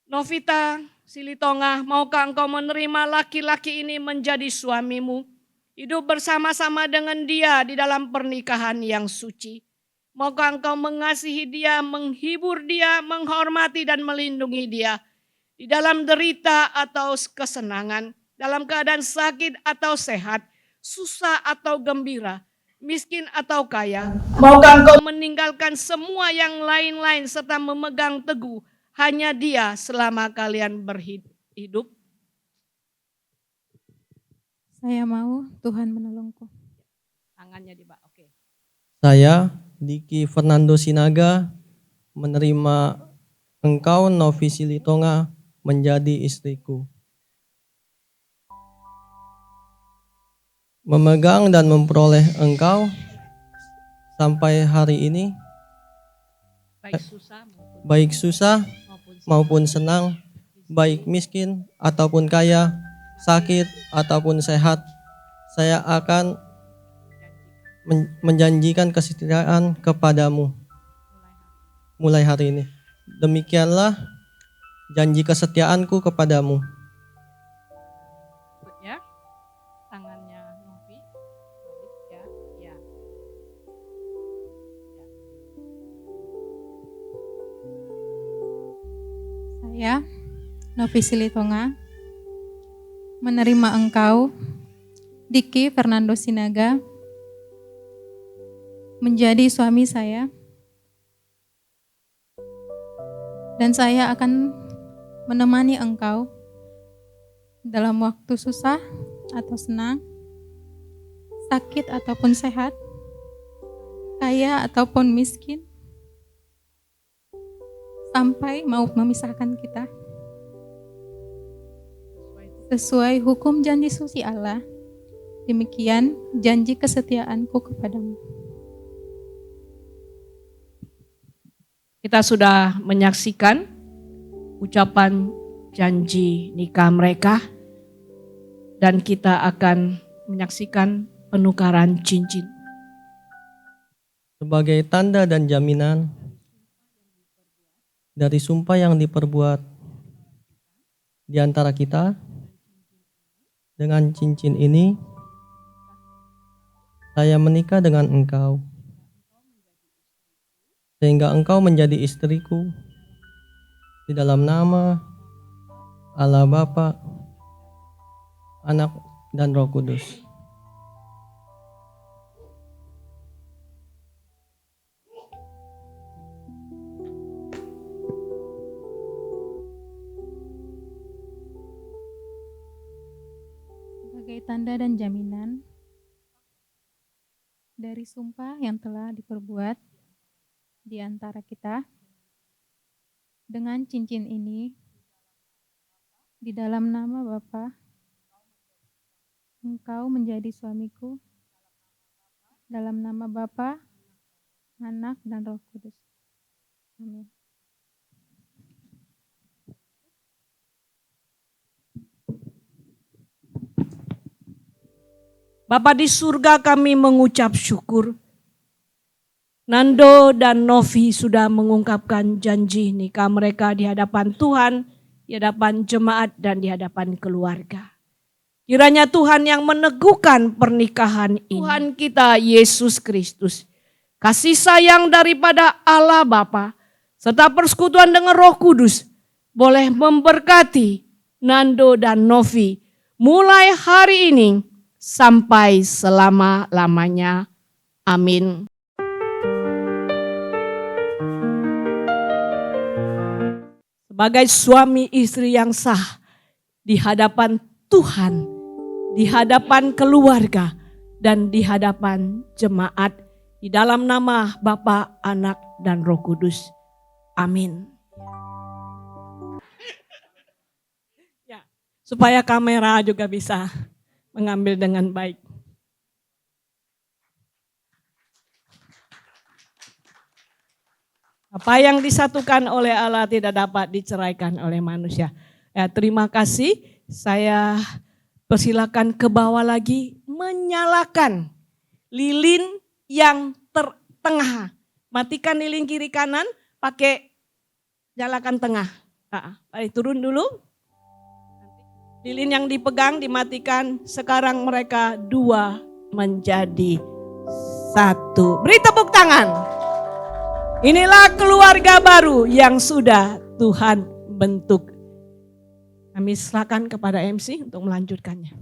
Novita Silitonga, maukah engkau menerima laki-laki ini menjadi suamimu? Hidup bersama-sama dengan dia di dalam pernikahan yang suci. Maukah engkau mengasihi dia, menghibur dia, menghormati dan melindungi dia di dalam derita atau kesenangan, dalam keadaan sakit atau sehat, susah atau gembira, miskin atau kaya. Maukah engkau meninggalkan semua yang lain-lain serta memegang teguh hanya dia selama kalian berhidup? Saya mau, Tuhan menolongku. Tangannya di bawah. Oke. Saya, Diki Fernando Sinaga, menerima engkau, Novi Silitonga, menjadi istriku. Memegang dan memperoleh engkau sampai hari ini, baik susah maupun senang, baik miskin ataupun kaya, sakit ataupun sehat, saya akan menjanjikan kesetiaan kepadamu mulai hari ini. Demikianlah janji kesetiaanku kepadamu. Ya, tangannya Novi, ya, ya. Saya, Novi Silitonga, menerima engkau, Diki Fernando Sinaga, menjadi suami saya. Dan saya akan menemani engkau dalam waktu susah atau senang, sakit ataupun sehat, kaya ataupun miskin, sampai maut memisahkan kita. Sesuai hukum janji suci Allah, demikian janji kesetiaanku kepadamu. Kita sudah menyaksikan ucapan janji nikah mereka dan kita akan menyaksikan penukaran cincin. Sebagai tanda dan jaminan dari sumpah yang diperbuat di antara kita, dengan cincin ini saya menikah dengan engkau, sehingga engkau menjadi istriku di dalam nama Allah Bapa, Anak, dan Roh Kudus. Sebagai tanda dan jaminan dari sumpah yang telah diperbuat di antara kita, Dengan cincin ini, di dalam nama Bapa, engkau menjadi suamiku, dalam nama Bapa, Anak, dan Roh Kudus. Amin. Bapa di surga, kami mengucap syukur. Nando dan Novi sudah mengungkapkan janji nikah mereka di hadapan Tuhan, di hadapan jemaat, dan di hadapan keluarga. Kiranya Tuhan yang meneguhkan pernikahan ini. Tuhan kita Yesus Kristus, kasih sayang daripada Allah Bapa, serta persekutuan dengan Roh Kudus, boleh memberkati Nando dan Novi mulai hari ini sampai selama-lamanya. Amin. Sebagai suami istri yang sah di hadapan Tuhan, di hadapan keluarga, dan di hadapan jemaat, di dalam nama Bapa, Anak, dan Roh Kudus. Amin. Ya, supaya kamera juga bisa mengambil dengan baik. Apa yang disatukan oleh Allah tidak dapat diceraikan oleh manusia. Ya, terima kasih. Saya persilakan ke bawah lagi, menyalakan lilin yang tengah. Matikan lilin kiri kanan, pakai nyalakan tengah. Turun dulu. Lilin yang dipegang dimatikan. Sekarang mereka dua menjadi satu. Beri tepuk tangan. Inilah keluarga baru yang sudah Tuhan bentuk. Kami silakan kepada MC untuk melanjutkannya.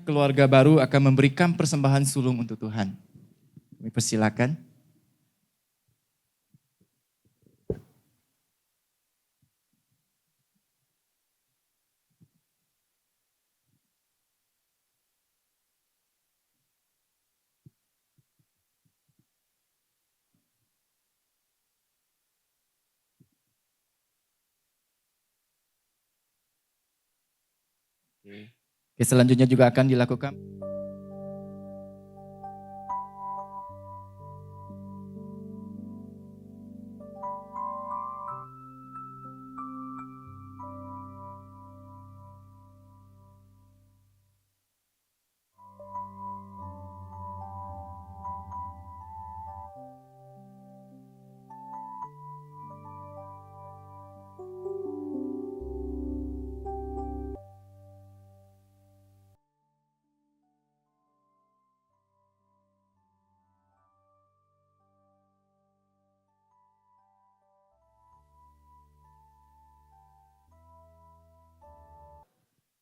Keluarga baru akan memberikan persembahan sulung untuk Tuhan. Kami persilakan. Oke, selanjutnya juga akan dilakukan.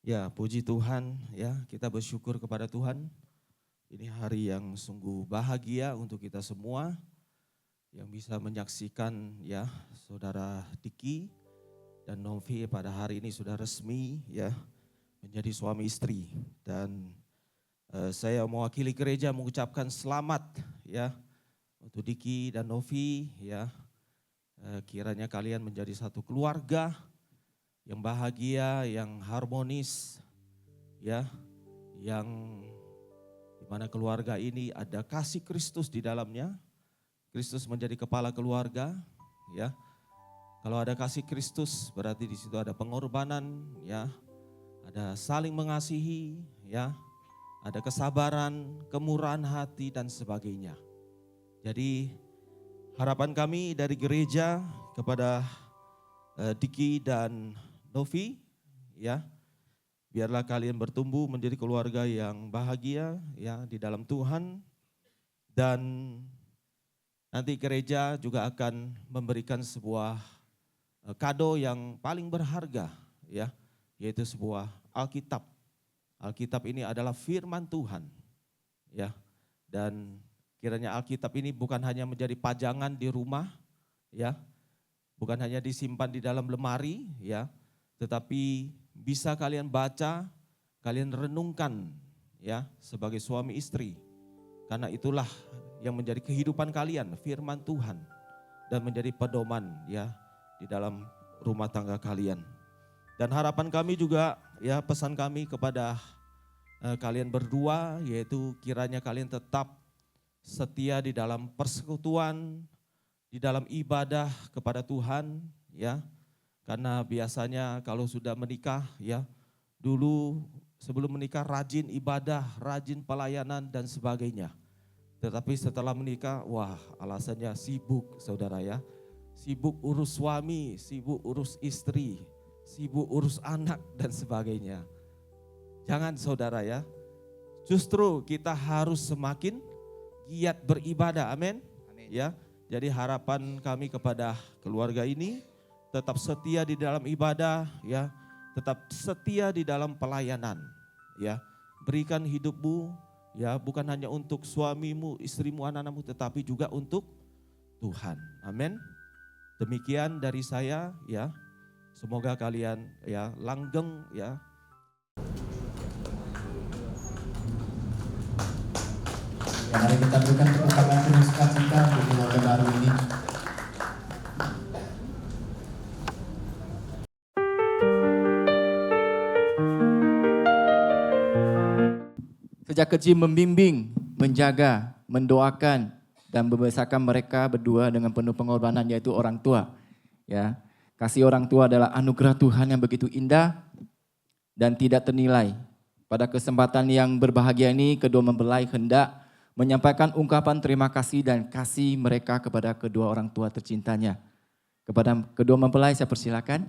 Ya, puji Tuhan, ya, kita bersyukur kepada Tuhan. Ini hari yang sungguh bahagia untuk kita semua yang bisa menyaksikan, ya, Saudara Diki dan Novi pada hari ini sudah resmi, ya, menjadi suami istri. Dan saya mewakili gereja mengucapkan selamat, ya, untuk Diki dan Novi, ya. Kiranya kalian menjadi satu keluarga yang bahagia, yang harmonis, ya, yang dimana keluarga ini ada kasih Kristus di dalamnya. Kristus menjadi kepala keluarga, ya. Kalau ada kasih Kristus berarti di situ ada pengorbanan, ya, ada saling mengasihi, ya, ada kesabaran, kemurahan hati dan sebagainya. Jadi harapan kami dari gereja kepada Diki dan Novi, ya, biarlah kalian bertumbuh menjadi keluarga yang bahagia, ya, di dalam Tuhan. Dan nanti gereja juga akan memberikan sebuah kado yang paling berharga, ya, yaitu sebuah Alkitab. Alkitab ini adalah firman Tuhan, ya, dan kiranya Alkitab ini bukan hanya menjadi pajangan di rumah, ya, bukan hanya disimpan di dalam lemari, ya, tetapi bisa kalian baca, kalian renungkan, ya, sebagai suami istri. Karena itulah yang menjadi kehidupan kalian, firman Tuhan, dan menjadi pedoman, ya, di dalam rumah tangga kalian. Dan harapan kami juga, ya pesan kami kepada kalian berdua, yaitu kiranya kalian tetap setia di dalam persekutuan, di dalam ibadah kepada Tuhan, ya. Karena biasanya kalau sudah menikah, ya, dulu sebelum menikah rajin ibadah, rajin pelayanan dan sebagainya. Tetapi setelah menikah, wah alasannya sibuk saudara ya. Sibuk urus suami, sibuk urus istri, sibuk urus anak dan sebagainya. Jangan saudara ya. Justru kita harus semakin giat beribadah, amin. Ya. Jadi harapan kami kepada keluarga ini tetap setia di dalam ibadah ya. Tetap setia di dalam pelayanan ya. Berikan hidupmu ya bukan hanya untuk suamimu, istrimu, anak-anakmu tetapi juga untuk Tuhan. Amin. Demikian dari saya ya. Semoga kalian ya langgeng ya. Ya, mari kita berikan tepuk tangan penuh sukacita untuk keluarga baru ini. Sejak kecil membimbing, menjaga, mendoakan, dan membesarkan mereka berdua dengan penuh pengorbanan yaitu orang tua. Ya, kasih orang tua adalah anugerah Tuhan yang begitu indah dan tidak ternilai. Pada kesempatan yang berbahagia ini, kedua mempelai hendak menyampaikan ungkapan terima kasih dan kasih mereka kepada kedua orang tua tercintanya. Kepada kedua mempelai saya persilakan.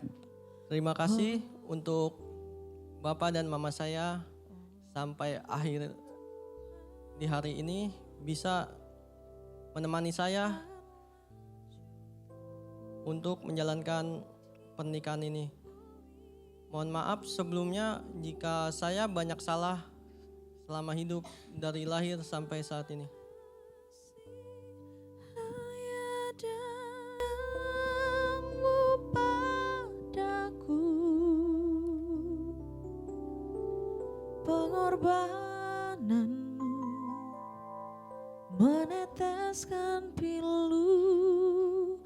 Terima kasih untuk Bapak dan Mama saya sampai akhir di hari ini bisa menemani saya untuk menjalankan pernikahan ini. Mohon maaf sebelumnya jika saya banyak salah selama hidup dari lahir sampai saat ini. Pengorbananmu meneteskan pilu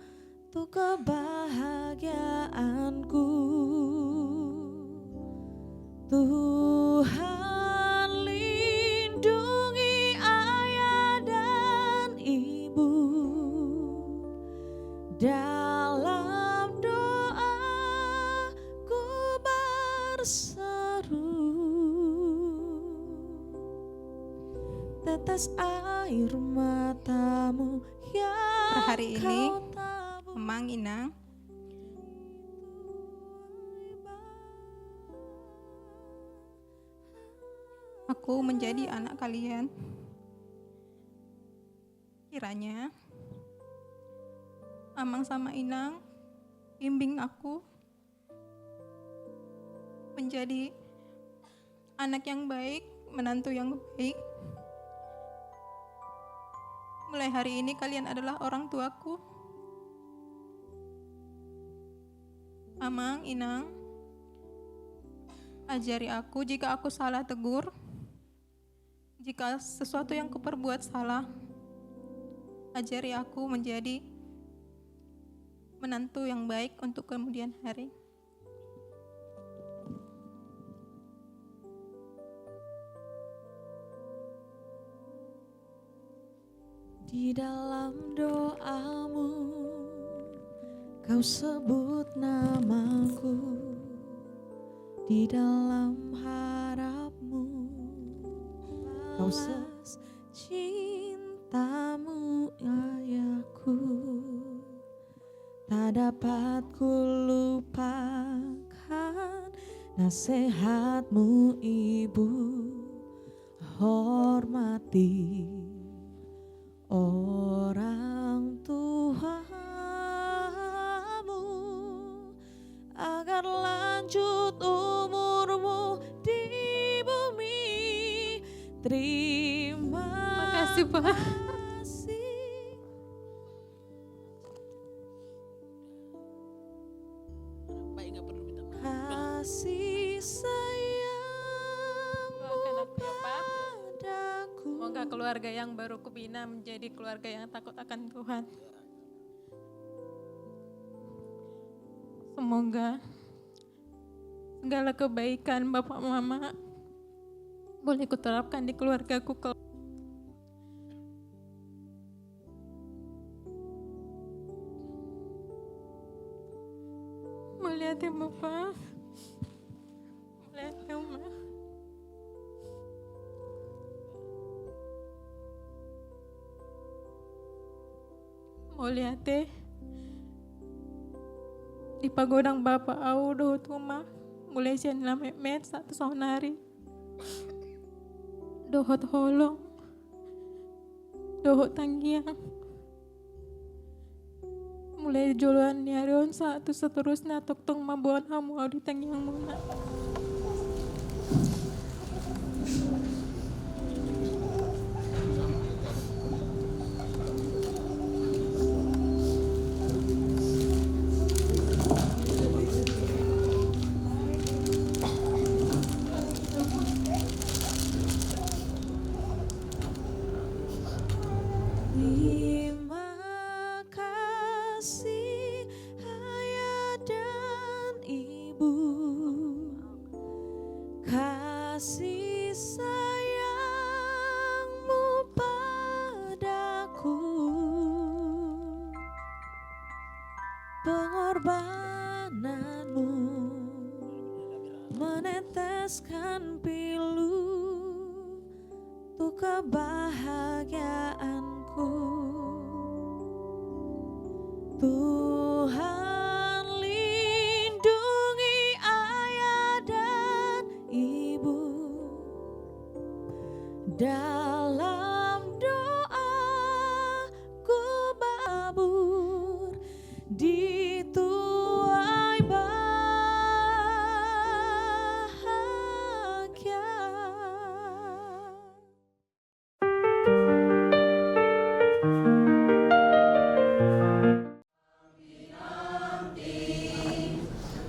untuk kebahagiaanku. Tuhan lindungi ayah dan ibu dalam doaku berseru. Tetes air matamu yang Per hari ini, kau tabur. Emang Inang aku menjadi anak kalian. Kiranya Amang sama Inang bimbing aku menjadi anak yang baik, menantu yang baik. Mulai hari ini kalian adalah orang tuaku. Amang, Inang, ajari aku jika aku salah tegur. Jika sesuatu yang kuperbuat salah, ajari aku menjadi menantu yang baik untuk kemudian hari. Di dalam doamu kau sebut namaku, di dalam harapmu kau balas cintamu ayahku. Tak dapat ku lupakan nasihatmu ibu, hormati orang tuamu agar lanjut umurmu di bumi. Terima Makasih, Pak. kasih. Kasih sayang Doakan aku ya, Pak. padaku. Semoga keluarga yang baru kubina menjadi keluarga yang takut akan Tuhan. semoga segala kebaikan Bapak Mama boleh kuterapkan di keluargaku. Melihat ya Bapak, melihat ya Ma. Mau lihat teh di pagodang Bapak au doh tuma mulai sian lamet satu sonari dohot holong dohot tanggiang mulai joluan nyarion satu seterusnya tok tong mabuan hamu au di tanggiang muna. Terima kasih Ayah dan Ibu, kasih sayangmu padaku, pengorbananmu meneteskan pilu untuk kebahagiaanku. Tuhan lindungi ayah dan ibu, dalam doa ku babur di tuai bahagia.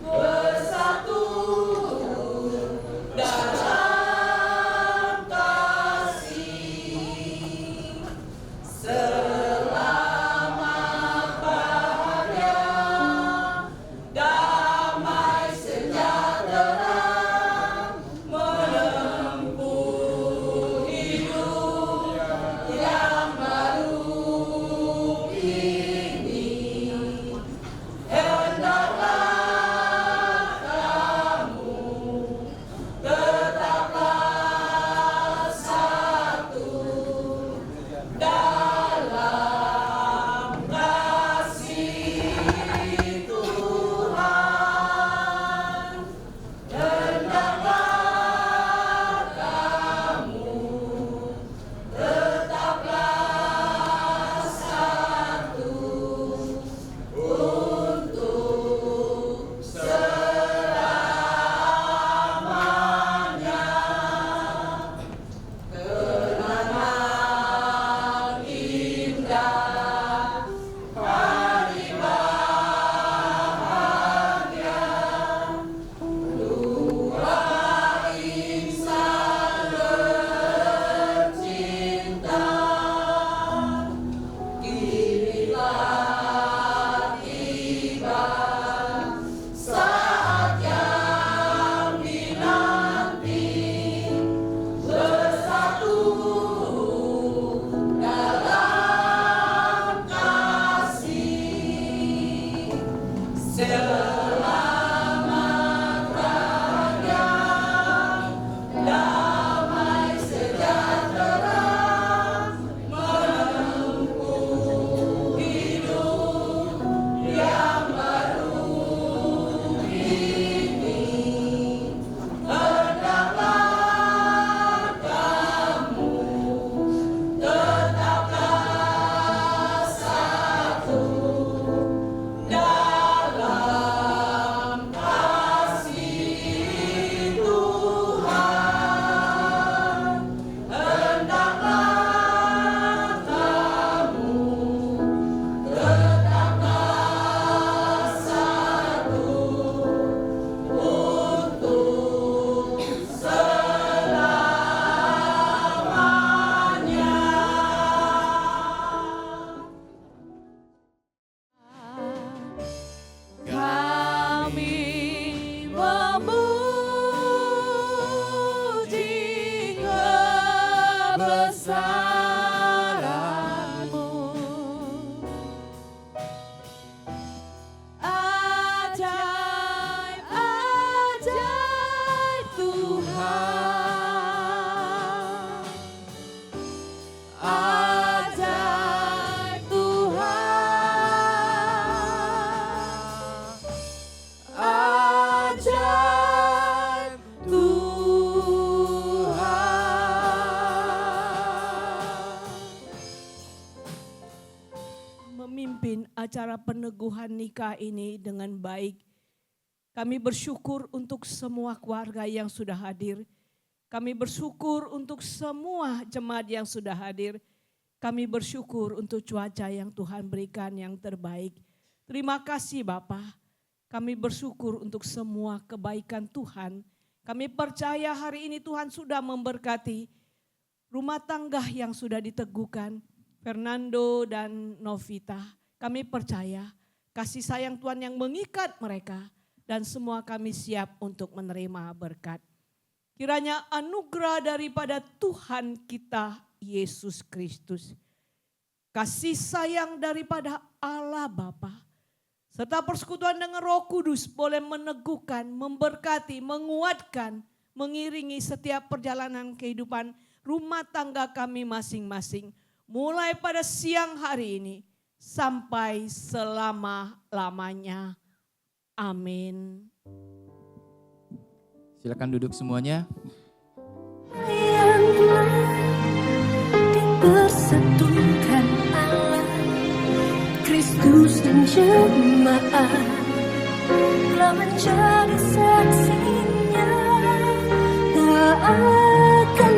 Bersatu dalam kasih. kebesaran-Mu. Ajaib, ajaib Tuhan. Ajaib Tuhan. Ajaib Tuhan. Memimpin acara peneguhan nikah ini dengan baik. Kami bersyukur untuk semua keluarga yang sudah hadir. Kami bersyukur untuk semua jemaat yang sudah hadir. Kami bersyukur untuk cuaca yang Tuhan berikan yang terbaik. Terima kasih Bapa. Kami bersyukur untuk semua kebaikan Tuhan. Kami percaya hari ini Tuhan sudah memberkati rumah tangga yang sudah diteguhkan, Fernando dan Novita. Kami percaya kasih sayang Tuhan yang mengikat mereka dan semua kami siap untuk menerima berkat. Kiranya anugerah daripada Tuhan kita Yesus Kristus, kasih sayang daripada Allah Bapa, serta persekutuan dengan Roh Kudus boleh meneguhkan, memberkati, menguatkan, mengiringi setiap perjalanan kehidupan rumah tangga kami masing-masing. Mulai pada siang hari ini sampai selama-lamanya. Amin. Silakan duduk semuanya. Yang telah dipersatukan Allah, Kristus dan jemaat telah menjadi saksinya, tak akan